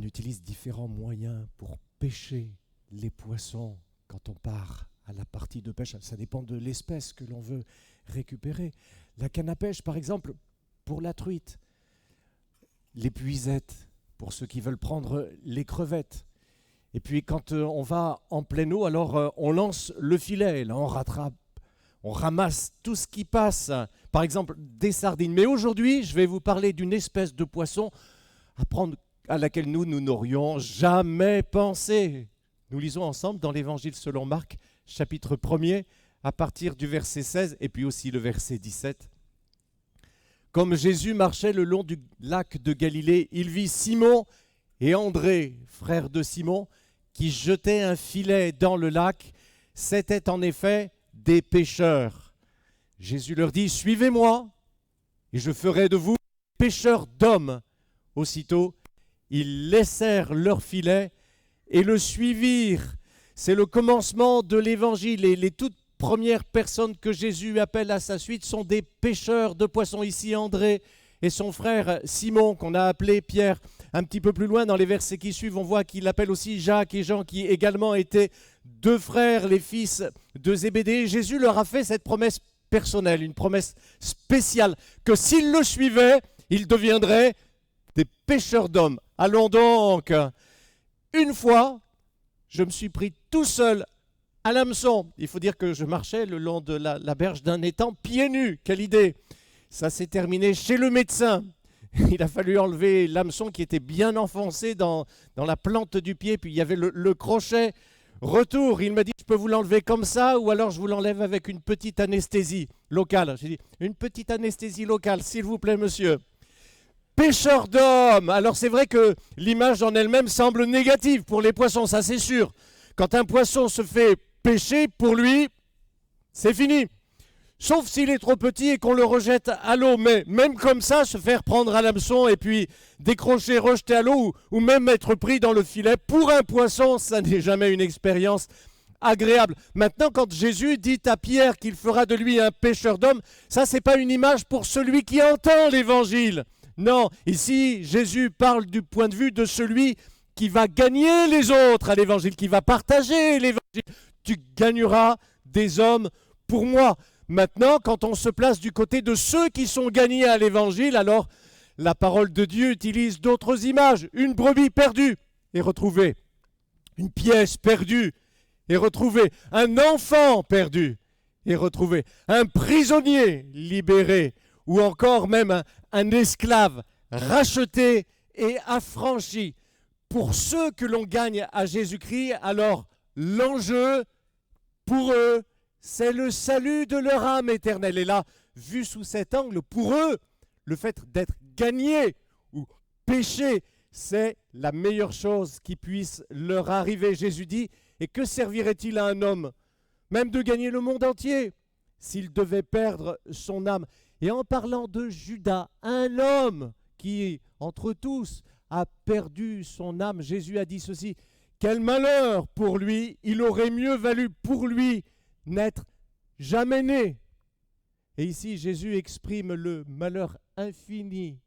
utilise différents moyens pour pêcher les poissons quand on part à la partie de pêche. Ça dépend de l'espèce que l'on veut récupérer. La canne à pêche, par exemple, pour la truite. L'épuisette, pour ceux qui veulent prendre les crevettes. Et puis quand on va en pleine eau, alors on lance le filet. Là, on rattrape, on ramasse tout ce qui passe. Par exemple, des sardines. Mais aujourd'hui, je vais vous parler d'une espèce de poisson à laquelle nous n'aurions jamais pensé. Nous lisons ensemble dans l'Évangile selon Marc, chapitre 1er, à partir du verset 16 et puis aussi le verset 17. Comme Jésus marchait le long du lac de Galilée, il vit Simon et André, frères de Simon, qui jetaient un filet dans le lac. C'étaient en effet des pêcheurs. Jésus leur dit « Suivez-moi, et je ferai de vous pêcheurs d'hommes. » Aussitôt, ils laissèrent leur filet et le suivirent. C'est le commencement de l'Évangile et les toutes premières personnes que Jésus appelle à sa suite sont des pêcheurs de poissons. Ici, André et son frère Simon, qu'on a appelé Pierre. Un petit peu plus loin, dans les versets qui suivent, on voit qu'il appelle aussi Jacques et Jean, qui également étaient deux frères, les fils de Zébédée. Jésus leur a fait cette promesse personnelle, une promesse spéciale, que s'ils le suivaient, ils deviendraient des pêcheurs d'hommes. Allons donc. Une fois, je me suis pris tout seul à l'hameçon. Il faut dire que je marchais le long de la berge d'un étang, pieds nus. Quelle idée! Ça s'est terminé chez le médecin. Il a fallu enlever l'hameçon qui était bien enfoncé dans la plante du pied. Puis il y avait le crochet. Retour, il m'a dit, je peux vous l'enlever comme ça ou alors je vous l'enlève avec une petite anesthésie locale. J'ai dit, une petite anesthésie locale, s'il vous plaît, monsieur. Pêcheur d'hommes. Alors c'est vrai que l'image en elle-même semble négative pour les poissons, ça c'est sûr. Quand un poisson se fait pêcher, pour lui, c'est fini. Sauf s'il est trop petit et qu'on le rejette à l'eau. Mais même comme ça, se faire prendre à l'hameçon et puis décrocher, rejeter à l'eau ou même être pris dans le filet, pour un poisson, ça n'est jamais une expérience agréable. Maintenant, quand Jésus dit à Pierre qu'il fera de lui un pêcheur d'hommes, ça, c'est pas une image pour celui qui entend l'Évangile. Non, ici, Jésus parle du point de vue de celui qui va gagner les autres à l'Évangile, qui va partager l'Évangile. Tu gagneras des hommes pour moi. Maintenant, quand on se place du côté de ceux qui sont gagnés à l'Évangile, alors la parole de Dieu utilise d'autres images. Une brebis perdue est retrouvée. Une pièce perdue est retrouvée. Un enfant perdu est retrouvé. Un prisonnier libéré. Ou encore même un esclave racheté et affranchi. Pour ceux que l'on gagne à Jésus-Christ, alors l'enjeu pour eux, c'est le salut de leur âme éternelle. Et là, vu sous cet angle, pour eux, le fait d'être gagné ou péché, c'est la meilleure chose qui puisse leur arriver. Jésus dit, et que servirait-il à un homme, même de gagner le monde entier, s'il devait perdre son âme? Et en parlant de Judas, un homme qui, entre tous, a perdu son âme, Jésus a dit ceci, quel malheur pour lui, il aurait mieux valu pour lui n'être jamais né. Et ici, Jésus exprime le malheur infini,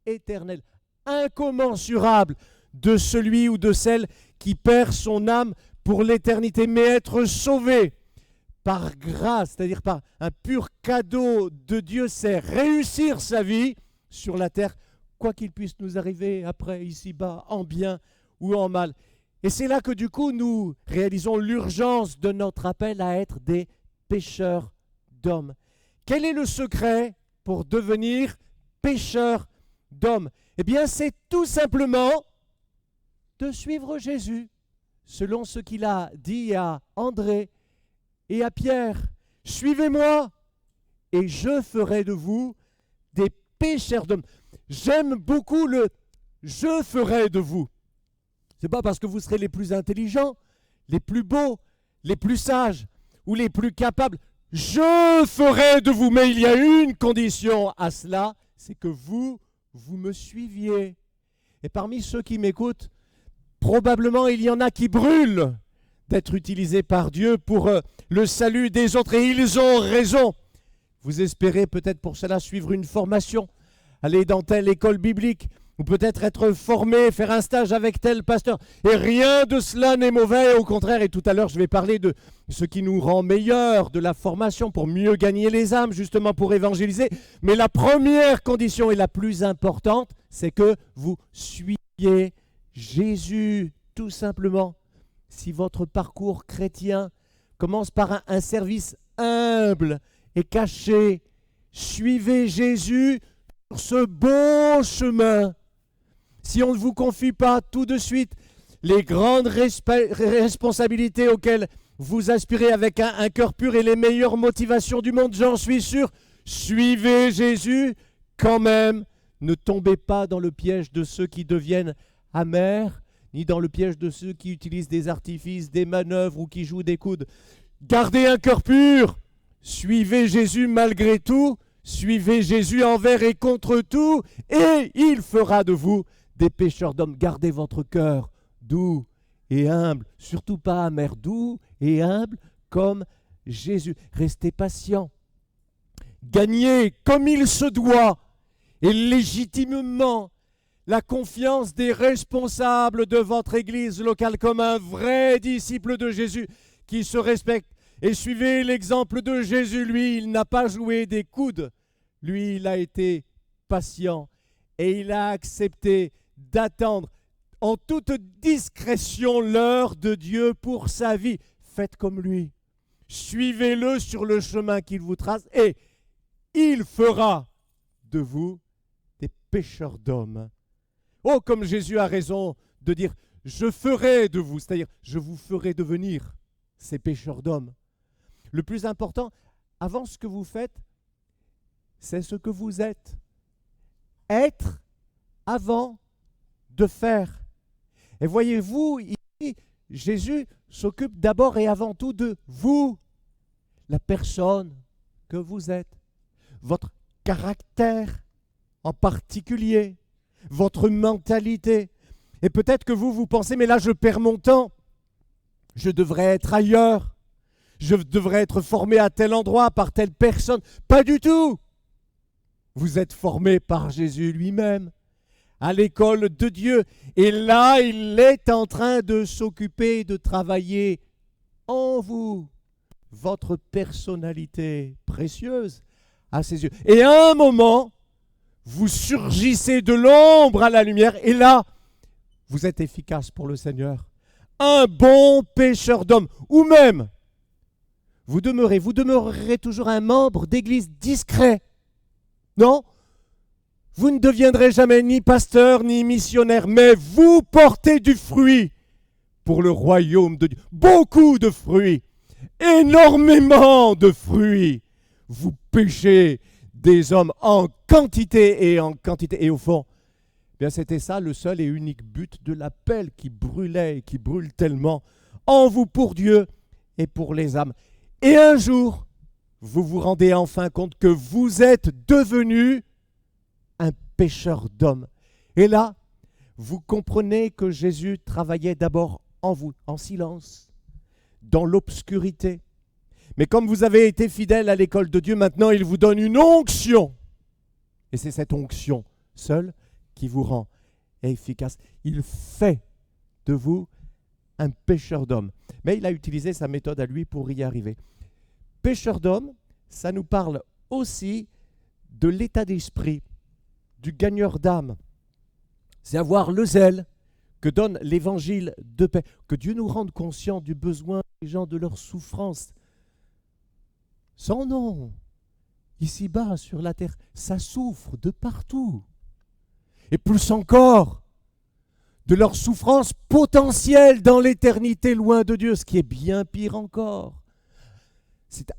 éternel, incommensurable de celui ou de celle qui perd son âme pour l'éternité, mais être sauvé par grâce, c'est-à-dire par un pur cadeau de Dieu, c'est réussir sa vie sur la terre, quoi qu'il puisse nous arriver après, ici-bas, en bien ou en mal. Et c'est là que du coup, nous réalisons l'urgence de notre appel à être des pêcheurs d'hommes. Quel est le secret pour devenir pêcheur d'hommes? Eh bien, c'est tout simplement de suivre Jésus, selon ce qu'il a dit à André et à Pierre. Suivez-moi et je ferai de vous des pêcheurs d'hommes. J'aime beaucoup le « je ferai de vous ». Ce n'est pas parce que vous serez les plus intelligents, les plus beaux, les plus sages ou les plus capables. Je ferai de vous. Mais il y a une condition à cela, c'est que vous me suiviez. Et parmi ceux qui m'écoutent, probablement il y en a qui brûlent d'être utilisés par Dieu pour le salut des autres. Et ils ont raison. Vous espérez peut-être pour cela suivre une formation, aller dans telle école biblique, ou peut-être être formé, faire un stage avec tel pasteur. Et rien de cela n'est mauvais, au contraire. Et tout à l'heure, je vais parler de ce qui nous rend meilleurs, de la formation pour mieux gagner les âmes, justement pour évangéliser. Mais la première condition et la plus importante, c'est que vous suiviez Jésus, tout simplement. Si votre parcours chrétien commence par un service humble et caché, suivez Jésus sur ce bon chemin. Si on ne vous confie pas tout de suite les grandes responsabilités auxquelles vous aspirez avec un cœur pur et les meilleures motivations du monde, j'en suis sûr, suivez Jésus quand même. Ne tombez pas dans le piège de ceux qui deviennent amers, ni dans le piège de ceux qui utilisent des artifices, des manœuvres ou qui jouent des coudes. Gardez un cœur pur, suivez Jésus malgré tout, suivez Jésus envers et contre tout, et il fera de vous des pécheurs d'hommes. Gardez votre cœur doux et humble, surtout pas amer, doux et humble comme Jésus. Restez patient. Gagnez comme il se doit et légitimement la confiance des responsables de votre église locale comme un vrai disciple de Jésus qui se respecte. Et suivez l'exemple de Jésus. Lui, il n'a pas joué des coudes. Lui, il a été patient et il a accepté d'attendre en toute discrétion l'heure de Dieu pour sa vie. Faites comme lui. Suivez-le sur le chemin qu'il vous trace et il fera de vous des pécheurs d'hommes. Oh, comme Jésus a raison de dire « je ferai de vous », c'est-à-dire « je vous ferai devenir ces pécheurs d'hommes ». Le plus important, avant ce que vous faites, c'est ce que vous êtes. Être avant de faire. Et voyez-vous, ici, Jésus s'occupe d'abord et avant tout de vous, la personne que vous êtes, votre caractère en particulier, votre mentalité. Et peut-être que vous pensez, mais là je perds mon temps, je devrais être ailleurs, je devrais être formé à tel endroit par telle personne. Pas du tout. Vous êtes formé par Jésus lui-même, à l'école de Dieu. Et là, il est en train de s'occuper, de travailler en vous, votre personnalité précieuse à ses yeux. Et à un moment, vous surgissez de l'ombre à la lumière, et là, vous êtes efficace pour le Seigneur. Un bon pécheur d'hommes, ou même, vous demeurerez toujours un membre d'église discret. Non, vous ne deviendrez jamais ni pasteur ni missionnaire, mais vous portez du fruit pour le royaume de Dieu. Beaucoup de fruits, énormément de fruits. Vous péchez des hommes en quantité. Et au fond, bien c'était ça le seul et unique but de l'appel qui brûlait et qui brûle tellement en vous pour Dieu et pour les âmes. Et un jour, vous vous rendez enfin compte que vous êtes devenu un pécheur d'hommes. Et là, vous comprenez que Jésus travaillait d'abord en vous, en silence, dans l'obscurité. Mais comme vous avez été fidèle à l'école de Dieu, maintenant il vous donne une onction. Et c'est cette onction seule qui vous rend efficace. Il fait de vous un pécheur d'hommes. Mais il a utilisé sa méthode à lui pour y arriver. Pécheur d'hommes, ça nous parle aussi de l'état d'esprit du gagneur d'âme. C'est avoir le zèle que donne l'évangile de paix. Que Dieu nous rende conscients du besoin des gens, de leur souffrance. Sans nom, ici-bas sur la terre, ça souffre de partout. Et plus encore, de leur souffrance potentielle dans l'éternité loin de Dieu, ce qui est bien pire encore. C'est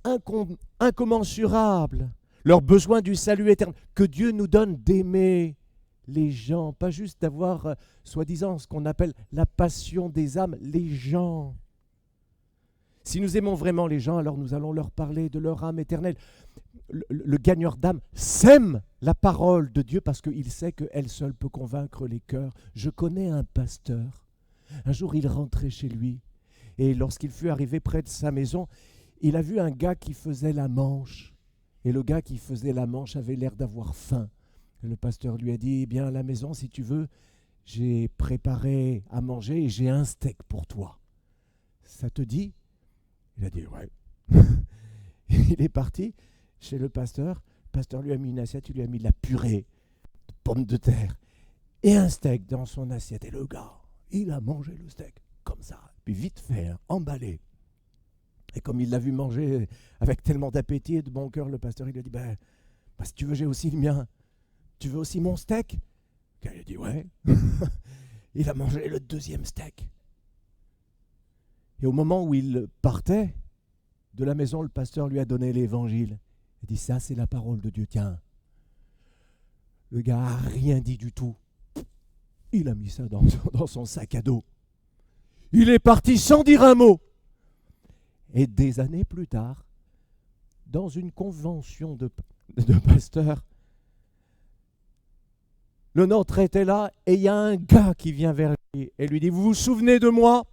incommensurable, leur besoin du salut éternel, que Dieu nous donne d'aimer les gens, pas juste d'avoir, soi-disant, ce qu'on appelle la passion des âmes, les gens. Si nous aimons vraiment les gens, alors nous allons leur parler de leur âme éternelle. Le gagneur d'âme sème la parole de Dieu parce qu'il sait qu'elle seule peut convaincre les cœurs. Je connais un pasteur. Un jour, il rentrait chez lui et lorsqu'il fut arrivé près de sa maison, il a vu un gars qui faisait la manche. Et le gars qui faisait la manche avait l'air d'avoir faim. Le pasteur lui a dit, eh bien à la maison, si tu veux, j'ai préparé à manger et j'ai un steak pour toi. Ça te dit? Il a dit, ouais. Il est parti chez le pasteur. Le pasteur lui a mis une assiette, il lui a mis de la purée de pommes de terre et un steak dans son assiette. Et le gars, il a mangé le steak comme ça, puis vite fait, hein, emballé. Et comme il l'a vu manger avec tellement d'appétit et de bon cœur, le pasteur, il lui a dit, si tu veux, j'ai aussi le mien. Tu veux aussi mon steak? Il a dit, ouais. Il a mangé le deuxième steak. Et au moment où il partait de la maison, le pasteur lui a donné l'évangile. Il dit, ça c'est la parole de Dieu, tiens. Le gars n'a rien dit du tout. Il a mis ça dans son sac à dos. Il est parti sans dire un mot. Et des années plus tard, dans une convention de pasteurs, le nôtre était là et il y a un gars qui vient vers lui et lui dit, vous vous souvenez de moi?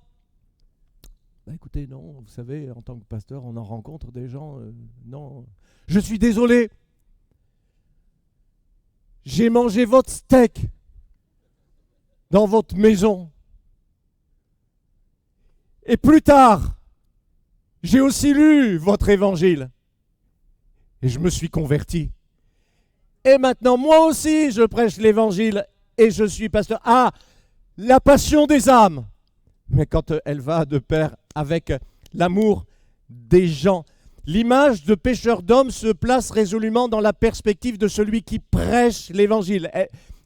Écoutez, non, vous savez, en tant que pasteur, on en rencontre des gens, non. Je suis désolé. J'ai mangé votre steak dans votre maison. Et plus tard, j'ai aussi lu votre évangile. Et je me suis converti. Et maintenant, moi aussi, je prêche l'évangile et je suis pasteur. Ah, la passion des âmes. Mais quand elle va de pair avec l'amour des gens. L'image de pécheur d'homme se place résolument dans la perspective de celui qui prêche l'évangile.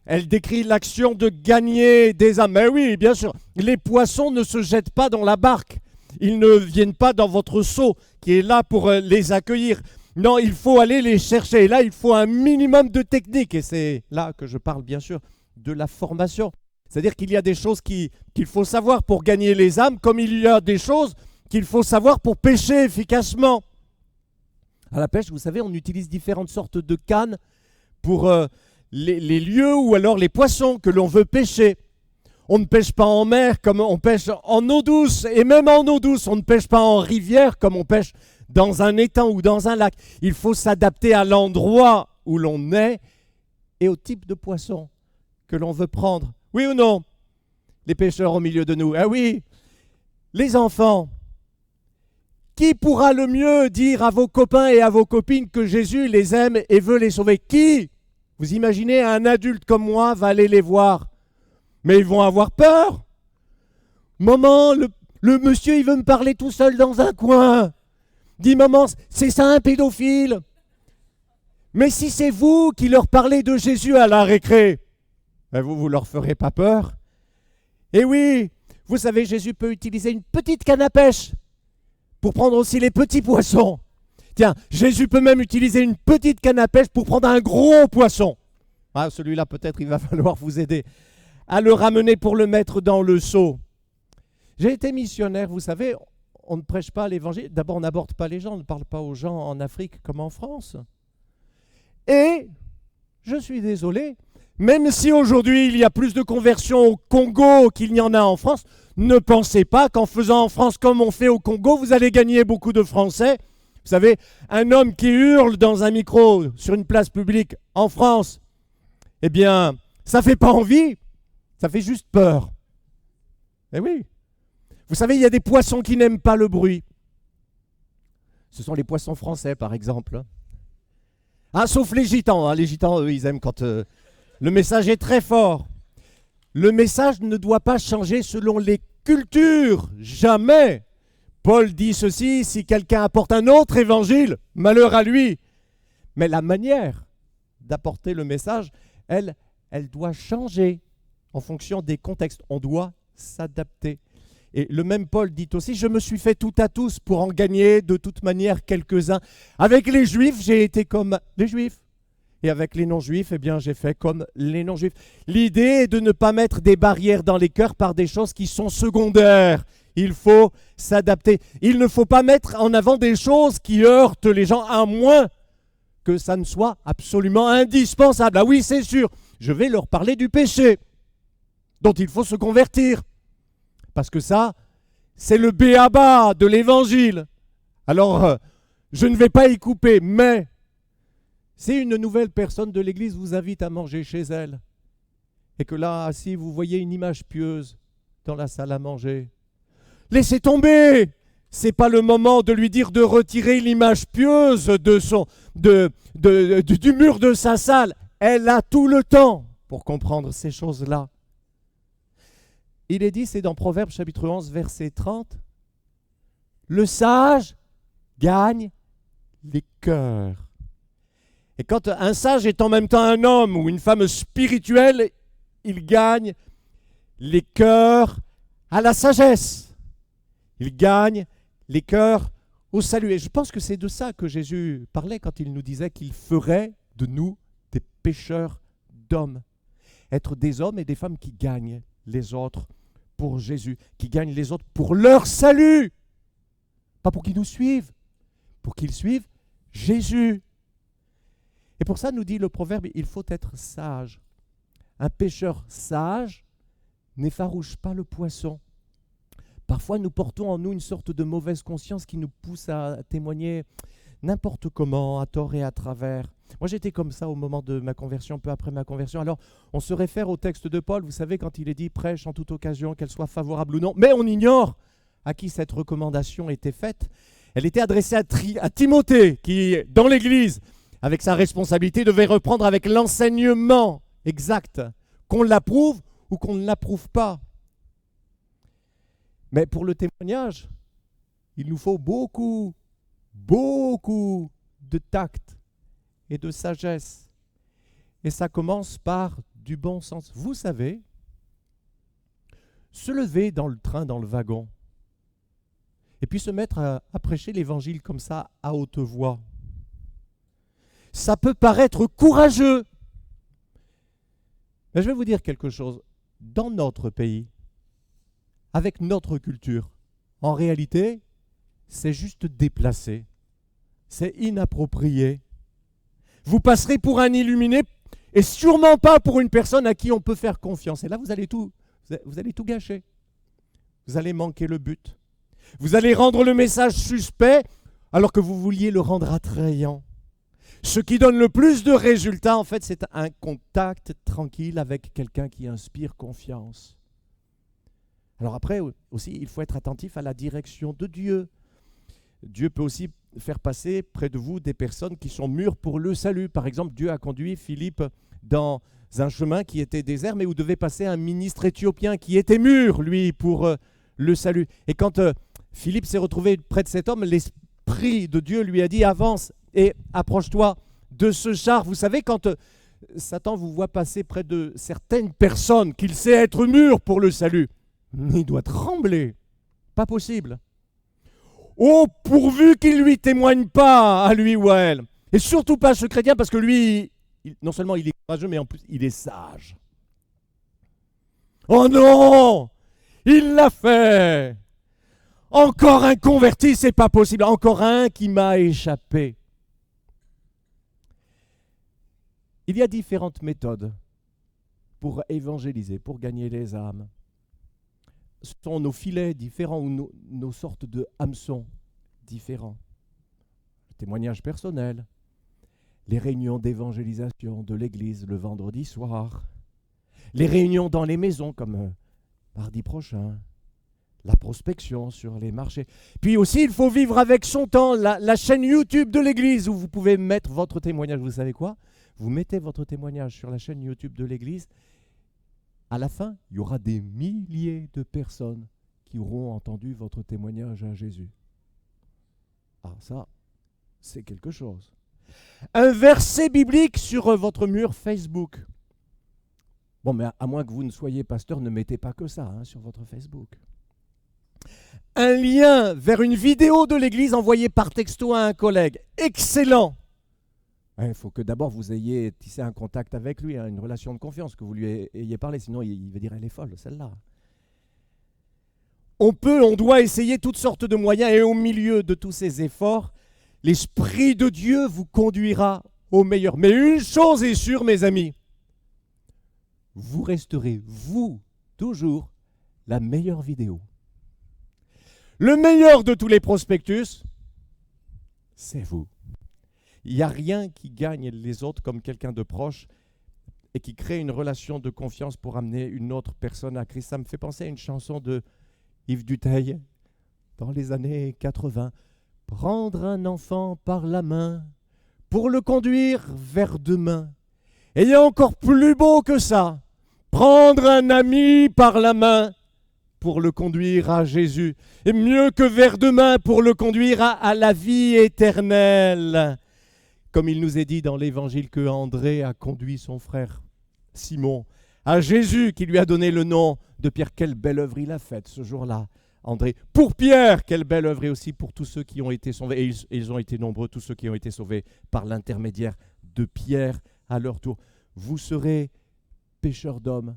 Elle décrit l'action de gagner des âmes. Mais oui, bien sûr, les poissons ne se jettent pas dans la barque. Ils ne viennent pas dans votre seau qui est là pour les accueillir. Non, il faut aller les chercher. Et là, il faut un minimum de technique. Et c'est là que je parle, bien sûr, de la formation. C'est-à-dire qu'il y a des choses qu'il faut savoir pour gagner les âmes, comme il y a des choses qu'il faut savoir pour pêcher efficacement. À la pêche, vous savez, on utilise différentes sortes de cannes pour les lieux ou alors les poissons que l'on veut pêcher. On ne pêche pas en mer comme on pêche en eau douce. Et même en eau douce, on ne pêche pas en rivière comme on pêche dans un étang ou dans un lac. Il faut s'adapter à l'endroit où l'on est et au type de poisson que l'on veut prendre. Oui ou non? Les pêcheurs au milieu de nous. Ah oui, les enfants. Qui pourra le mieux dire à vos copains et à vos copines que Jésus les aime et veut les sauver? Qui? Vous imaginez, un adulte comme moi va aller les voir. Mais ils vont avoir peur. Maman, le monsieur, il veut me parler tout seul dans un coin. Dis, maman, c'est ça un pédophile. Mais si c'est vous qui leur parlez de Jésus à la récré, vous leur ferez pas peur. Et oui, vous savez, Jésus peut utiliser une petite canne à pêche pour prendre aussi les petits poissons. Tiens, Jésus peut même utiliser une petite canne à pêche pour prendre un gros poisson. Ah, celui-là, peut-être, il va falloir vous aider à le ramener pour le mettre dans le seau. J'ai été missionnaire, vous savez, on ne prêche pas l'évangile. D'abord, on n'aborde pas les gens, on ne parle pas aux gens en Afrique comme en France. Et, je suis désolé, même si aujourd'hui il y a plus de conversions au Congo qu'il n'y en a en France, ne pensez pas qu'en faisant en France comme on fait au Congo, vous allez gagner beaucoup de Français. Vous savez, un homme qui hurle dans un micro sur une place publique en France, eh bien, ça ne fait pas envie, ça fait juste peur. Eh oui. Vous savez, il y a des poissons qui n'aiment pas le bruit. Ce sont les poissons français, par exemple. Ah, sauf les gitans. Hein. Les gitans, eux, ils aiment quand le message est très fort. Le message ne doit pas changer selon les cultures. Jamais. Paul dit ceci, si quelqu'un apporte un autre évangile, malheur à lui. Mais la manière d'apporter le message, elle doit changer en fonction des contextes. On doit s'adapter. Et le même Paul dit aussi, je me suis fait tout à tous pour en gagner de toute manière quelques-uns. Avec les Juifs, j'ai été comme les Juifs. Et avec les non-juifs, eh bien, j'ai fait comme les non-juifs. L'idée est de ne pas mettre des barrières dans les cœurs par des choses qui sont secondaires. Il faut s'adapter. Il ne faut pas mettre en avant des choses qui heurtent les gens, à moins que ça ne soit absolument indispensable. Ah oui, c'est sûr, je vais leur parler du péché, dont il faut se convertir. Parce que ça, c'est le b.a.-ba de l'évangile. Alors, je ne vais pas y couper, mais Si une nouvelle personne de l'église vous invite à manger chez elle, et que là, assis, vous voyez une image pieuse dans la salle à manger, laissez tomber! C'est pas le moment de lui dire de retirer l'image pieuse du mur de sa salle. Elle a tout le temps pour comprendre ces choses-là. Il est dit, c'est dans Proverbes chapitre 11, verset 30, le sage gagne les cœurs. Et quand un sage est en même temps un homme ou une femme spirituelle, il gagne les cœurs à la sagesse. Il gagne les cœurs au salut. Et je pense que c'est de ça que Jésus parlait quand il nous disait qu'il ferait de nous des pêcheurs d'hommes. Être des hommes et des femmes qui gagnent les autres pour Jésus, qui gagnent les autres pour leur salut. Pas pour qu'ils nous suivent, pour qu'ils suivent Jésus. Et pour ça, nous dit le proverbe, il faut être sage. Un pêcheur sage n'effarouche pas le poisson. Parfois, nous portons en nous une sorte de mauvaise conscience qui nous pousse à témoigner n'importe comment, à tort et à travers. Moi, j'étais comme ça au moment de ma conversion, peu après ma conversion. Alors, on se réfère au texte de Paul, vous savez, quand il est dit « prêche en toute occasion, qu'elle soit favorable ou non ». Mais on ignore à qui cette recommandation était faite. Elle était adressée à Timothée, qui, dans l'Église, avec sa responsabilité, devait reprendre avec l'enseignement exact, qu'on l'approuve ou qu'on ne l'approuve pas. Mais pour le témoignage, il nous faut beaucoup de tact et de sagesse. Et ça commence par du bon sens. Vous savez, se lever dans le train, dans le wagon, et puis se mettre à prêcher l'évangile comme ça, à haute voix, ça peut paraître courageux. Mais je vais vous dire quelque chose. Dans notre pays, avec notre culture, en réalité, c'est juste déplacé. C'est inapproprié. Vous passerez pour un illuminé et sûrement pas pour une personne à qui on peut faire confiance. Et là, vous allez tout gâcher. Vous allez manquer le but. Vous allez rendre le message suspect alors que vous vouliez le rendre attrayant. Ce qui donne le plus de résultats, en fait, c'est un contact tranquille avec quelqu'un qui inspire confiance. Alors après, aussi, il faut être attentif à la direction de Dieu. Dieu peut aussi faire passer près de vous des personnes qui sont mûres pour le salut. Par exemple, Dieu a conduit Philippe dans un chemin qui était désert, mais où devait passer un ministre éthiopien qui était mûr, lui, pour le salut. Et quand Philippe s'est retrouvé près de cet homme, l'Esprit de Dieu lui a dit « Avance et approche-toi de ce char ». Vous savez, quand Satan vous voit passer près de certaines personnes qu'il sait être mûres pour le salut, il doit trembler. Pas possible. Oh, pourvu qu'il ne lui témoigne pas à lui ou à elle. Et surtout pas ce chrétien, parce que lui, non seulement il est courageux, mais en plus il est sage. Oh non! Il l'a fait! Encore un converti, c'est pas possible. Encore un qui m'a échappé. Il y a différentes méthodes pour évangéliser, pour gagner les âmes. Ce sont nos filets différents ou nos sortes de hameçons différents. Le témoignage personnel, les réunions d'évangélisation de l'église le vendredi soir, les réunions dans les maisons comme mardi prochain, la prospection sur les marchés. Puis aussi, il faut vivre avec son temps, la chaîne YouTube de l'église où vous pouvez mettre votre témoignage. Vous savez quoi? Vous mettez votre témoignage sur la chaîne YouTube de l'église. À la fin, il y aura des milliers de personnes qui auront entendu votre témoignage à Jésus. Ah, ça, c'est quelque chose. Un verset biblique sur votre mur Facebook. Bon, mais à moins que vous ne soyez pasteur, ne mettez pas que ça sur votre Facebook. Un lien vers une vidéo de l'église envoyée par texto à un collègue. Excellent! Il faut que d'abord vous ayez tissé un contact avec lui, une relation de confiance, que vous lui ayez parlé, sinon il va dire elle est folle, celle-là. On doit essayer toutes sortes de moyens et au milieu de tous ces efforts, l'Esprit de Dieu vous conduira au meilleur. Mais une chose est sûre, mes amis, vous resterez, vous, toujours, la meilleure vidéo. Le meilleur de tous les prospectus, c'est vous. Il n'y a rien qui gagne les autres comme quelqu'un de proche et qui crée une relation de confiance pour amener une autre personne à Christ. Ça me fait penser à une chanson de Yves Duteil dans les années 80. Prendre un enfant par la main pour le conduire vers demain. Et il y a encore plus beau que ça. Prendre un ami par la main pour le conduire à Jésus. Et mieux que vers demain pour le conduire à la vie éternelle. Comme il nous est dit dans l'évangile que André a conduit son frère Simon à Jésus qui lui a donné le nom de Pierre. Quelle belle œuvre il a faite ce jour-là, André. Pour Pierre, quelle belle œuvre, et aussi pour tous ceux qui ont été sauvés. Et ils ont été nombreux, tous ceux qui ont été sauvés par l'intermédiaire de Pierre à leur tour. Vous serez pécheurs d'hommes.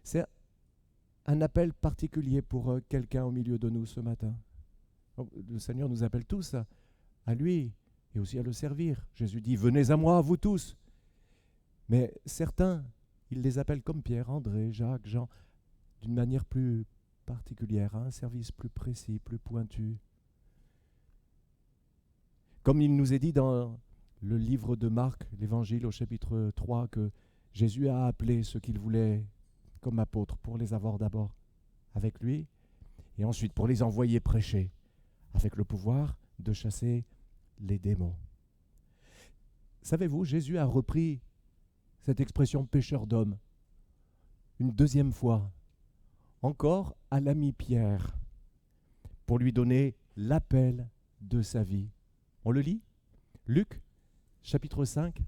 C'est un appel particulier pour quelqu'un au milieu de nous ce matin. Le Seigneur nous appelle tous à lui et aussi à le servir. Jésus dit, venez à moi, vous tous. Mais certains, il les appelle comme Pierre, André, Jacques, Jean, d'une manière plus particulière, à un service plus précis, plus pointu. Comme il nous est dit dans le livre de Marc, l'évangile au chapitre 3, que Jésus a appelé ceux qu'il voulait comme apôtres pour les avoir d'abord avec lui et ensuite pour les envoyer prêcher avec le pouvoir de chasser les démons. Savez-vous, Jésus a repris cette expression pécheur d'hommes une deuxième fois, encore à l'ami Pierre, pour lui donner l'appel de sa vie. On le lit ? Luc, chapitre 5,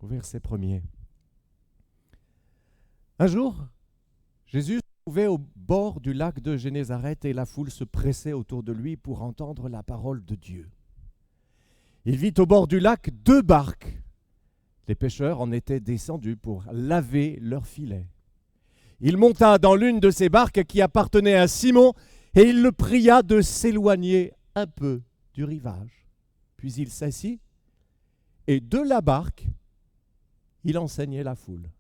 au verset 1er. Un jour, Jésus se trouvait au bord du lac de Génézareth et la foule se pressait autour de lui pour entendre la parole de Dieu. Il vit au bord du lac 2 barques. Les pêcheurs en étaient descendus pour laver leurs filets. Il monta dans l'une de ces barques qui appartenait à Simon et il le pria de s'éloigner un peu du rivage. Puis il s'assit et de la barque, il enseignait la foule.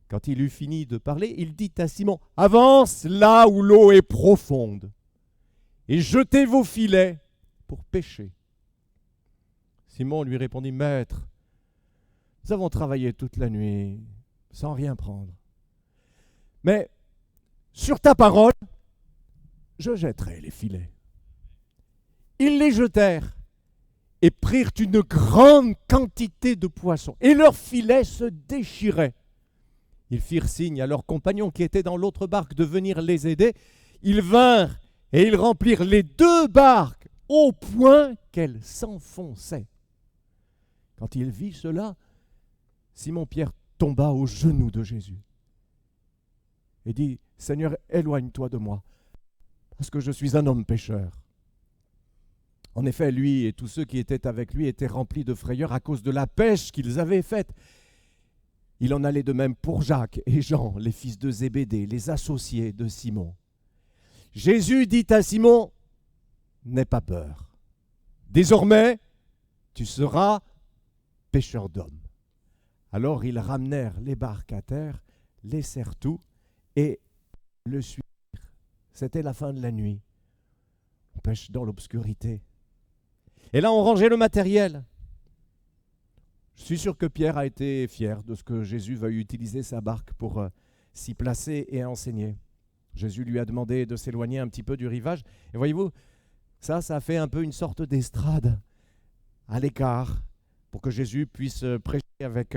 Quand il eut fini de parler, il dit à Simon, « Avance là où l'eau est profonde et jetez vos filets pour pêcher. » Simon lui répondit, « Maître, nous avons travaillé toute la nuit sans rien prendre. Mais sur ta parole, je jetterai les filets. » Ils les jetèrent et prirent une grande quantité de poissons, et leurs filets se déchiraient. Ils firent signe à leurs compagnons qui étaient dans l'autre barque de venir les aider. Ils vinrent et ils remplirent les 2 barques au point qu'elles s'enfonçaient. Quand il vit cela, Simon-Pierre tomba aux genoux de Jésus et dit, « Seigneur, éloigne-toi de moi, parce que je suis un homme pécheur. » En effet, lui et tous ceux qui étaient avec lui étaient remplis de frayeur à cause de la pêche qu'ils avaient faite. Il en allait de même pour Jacques et Jean, les fils de Zébédée, les associés de Simon. Jésus dit à Simon, « N'aie pas peur. Désormais, tu seras pêcheur d'hommes. » Alors ils ramenèrent les barques à terre, laissèrent tout et le suivirent. C'était la fin de la nuit. On pêche dans l'obscurité. Et là, on rangeait le matériel. Je suis sûr que Pierre a été fier de ce que Jésus va utiliser sa barque pour s'y placer et enseigner. Jésus lui a demandé de s'éloigner un petit peu du rivage. Et voyez-vous, ça a fait un peu une sorte d'estrade à l'écart pour que Jésus puisse prêcher avec,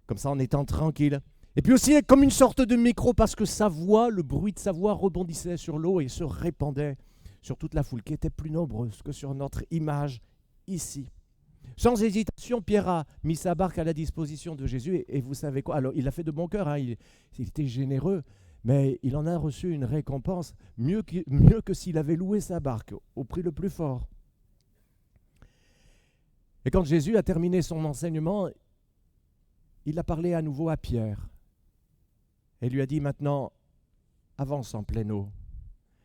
comme ça en étant tranquille. Et puis aussi comme une sorte de micro parce que sa voix, le bruit de sa voix rebondissait sur l'eau et se répandait sur toute la foule qui était plus nombreuse que sur notre image ici. Sans hésitation, Pierre a mis sa barque à la disposition de Jésus et vous savez quoi? Alors il l'a fait de bon cœur, hein, il était généreux, mais il en a reçu une récompense mieux que s'il avait loué sa barque au prix le plus fort. Et quand Jésus a terminé son enseignement, il a parlé à nouveau à Pierre et lui a dit maintenant, avance en pleine eau.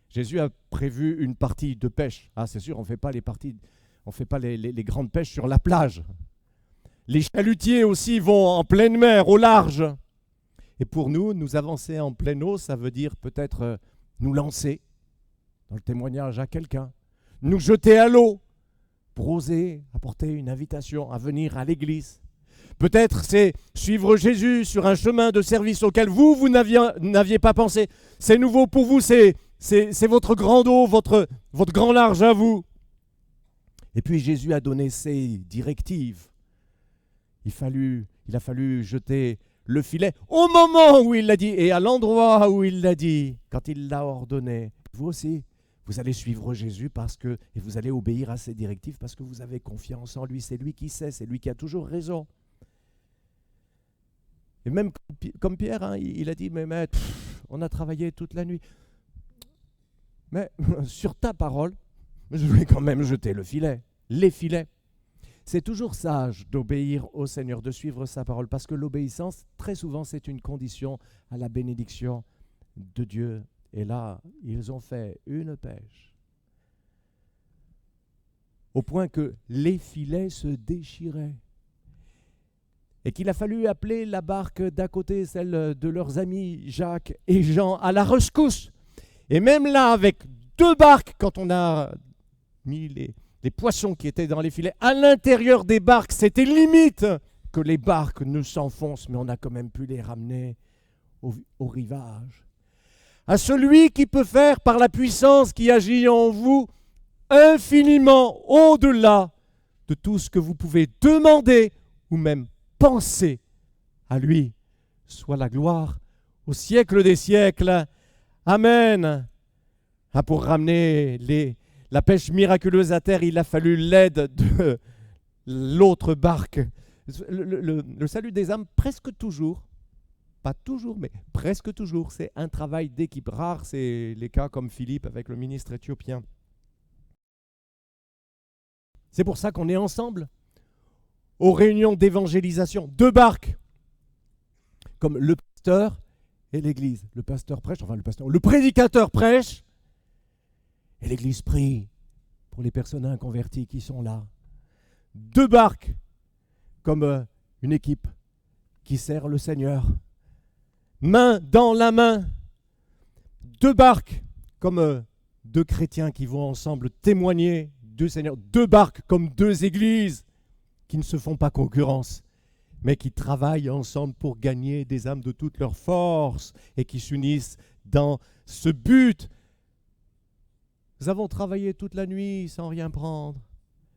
Jésus a prévu une partie de pêche. Ah, c'est sûr, on ne fait pas les grandes pêches sur la plage. Les chalutiers aussi vont en pleine mer, au large. Et pour nous avancer en pleine eau, ça veut dire peut-être nous lancer dans le témoignage à quelqu'un, nous jeter à l'eau, pour oser apporter une invitation à venir à l'église. Peut-être c'est suivre Jésus sur un chemin de service auquel vous n'aviez pas pensé. C'est nouveau pour vous, c'est votre grand dos, votre grand large à vous. Et puis Jésus a donné ses directives. Il a fallu jeter le filet au moment où il l'a dit et à l'endroit où il l'a dit, quand il l'a ordonné. Vous aussi, vous allez suivre Jésus et vous allez obéir à ses directives parce que vous avez confiance en lui. C'est lui qui sait, c'est lui qui a toujours raison. Et même comme Pierre, hein, il a dit, mais maître, on a travaillé toute la nuit. Mais sur ta parole, je vais quand même jeter le filet, les filets. C'est toujours sage d'obéir au Seigneur, de suivre sa parole, parce que l'obéissance, très souvent, c'est une condition à la bénédiction de Dieu. Et là, ils ont fait une pêche, au point que les filets se déchiraient. Et qu'il a fallu appeler la barque d'à côté, celle de leurs amis Jacques et Jean, à la rescousse. Et même là, avec 2 barques, quand on a mis les poissons qui étaient dans les filets à l'intérieur des barques, c'était limite que les barques ne s'enfoncent, mais on a quand même pu les ramener au rivage. À celui qui peut faire, par la puissance qui agit en vous, infiniment au-delà de tout ce que vous pouvez demander ou même penser, à lui soit la gloire au siècle des siècles. Amen. Ah, pour ramener la pêche miraculeuse à terre, il a fallu l'aide de l'autre barque. Le salut des âmes, presque toujours, pas toujours, mais presque toujours, c'est un travail d'équipe. Rare, c'est les cas comme Philippe avec le ministre éthiopien. C'est pour ça qu'on est ensemble aux réunions d'évangélisation. 2 barques, comme le pasteur et l'église. Le pasteur prêche, le prédicateur prêche, et l'église prie pour les personnes inconverties qui sont là. 2 barques, comme une équipe qui sert le Seigneur. Main dans la main. 2 barques, comme 2 chrétiens qui vont ensemble témoigner du Seigneur. 2 barques, comme 2 églises qui ne se font pas concurrence, mais qui travaillent ensemble pour gagner des âmes de toute leur force et qui s'unissent dans ce but. Nous avons travaillé toute la nuit sans rien prendre.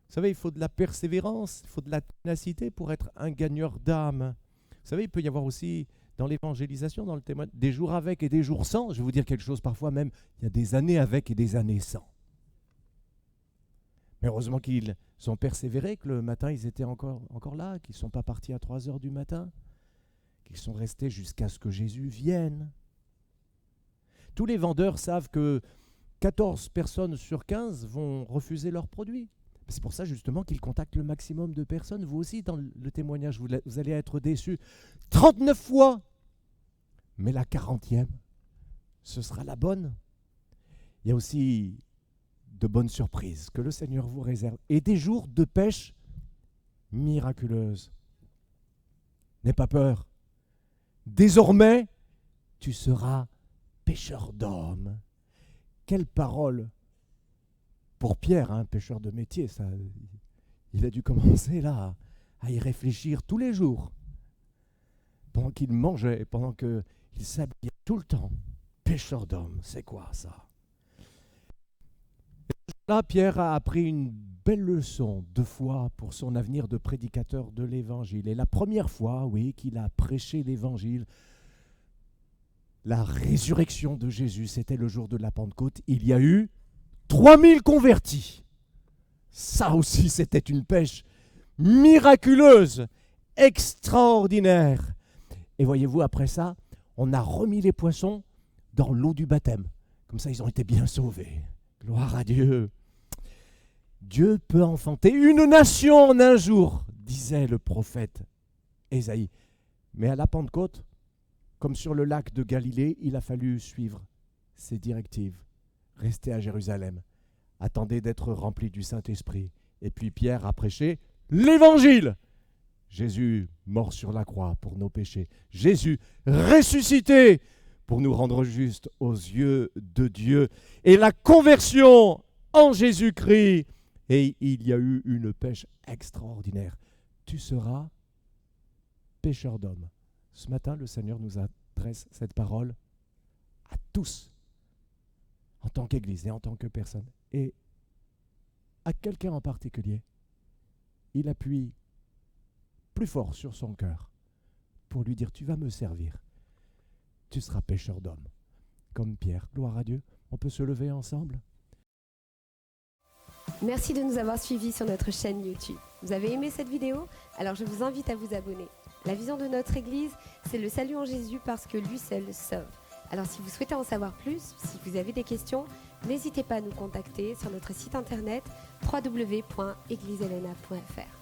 Vous savez, il faut de la persévérance, il faut de la ténacité pour être un gagneur d'âme. Vous savez, il peut y avoir aussi dans l'évangélisation, dans le témoignage, des jours avec et des jours sans. Je vais vous dire quelque chose, parfois même, il y a des années avec et des années sans. Mais heureusement qu'ils ont persévéré, que le matin, ils étaient encore là, qu'ils ne sont pas partis à 3 heures du matin, qu'ils sont restés jusqu'à ce que Jésus vienne. Tous les vendeurs savent que 14 personnes sur 15 vont refuser leurs produits. C'est pour ça justement qu'ils contactent le maximum de personnes. Vous aussi, dans le témoignage, vous allez être déçus 39 fois. Mais la 40e, ce sera la bonne. Il y a aussi de bonnes surprises que le Seigneur vous réserve et des jours de pêche miraculeuse. N'aie pas peur. Désormais, tu seras pêcheur d'hommes. Quelle parole pour Pierre, un pêcheur de métier. Ça, il a dû commencer là à y réfléchir tous les jours. Pendant qu'il mangeait, pendant qu'il s'habillait tout le temps. Pêcheur d'hommes, c'est quoi ça? Là, Pierre a appris une belle leçon de foi pour son avenir de prédicateur de l'Évangile. Et la première fois, oui, qu'il a prêché l'Évangile, la résurrection de Jésus, c'était le jour de la Pentecôte. Il y a eu 3000 convertis. Ça aussi, c'était une pêche miraculeuse, extraordinaire. Et voyez-vous, après ça, on a remis les poissons dans l'eau du baptême. Comme ça, ils ont été bien sauvés. Gloire à Dieu. Dieu peut enfanter une nation en un jour, disait le prophète Ésaïe. Mais à la Pentecôte, comme sur le lac de Galilée, il a fallu suivre ses directives. Restez à Jérusalem. Attendez d'être remplis du Saint-Esprit. Et puis Pierre a prêché l'Évangile. Jésus mort sur la croix pour nos péchés. Jésus ressuscité pour nous rendre justes aux yeux de Dieu. Et la conversion en Jésus-Christ Et il y a eu une pêche extraordinaire. Tu seras pêcheur d'hommes. Ce matin, le Seigneur nous adresse cette parole à tous, en tant qu'Église et en tant que personne. Et à quelqu'un en particulier, il appuie plus fort sur son cœur pour lui dire, tu vas me servir. Tu seras pêcheur d'hommes, comme Pierre. Gloire à Dieu. On peut se lever ensemble? Merci de nous avoir suivis sur notre chaîne YouTube. Vous avez aimé cette vidéo? Alors je vous invite à vous abonner. La vision de notre Église, c'est le salut en Jésus parce que lui seul sauve. Alors si vous souhaitez en savoir plus, si vous avez des questions, n'hésitez pas à nous contacter sur notre site internet www.eglishelena.fr.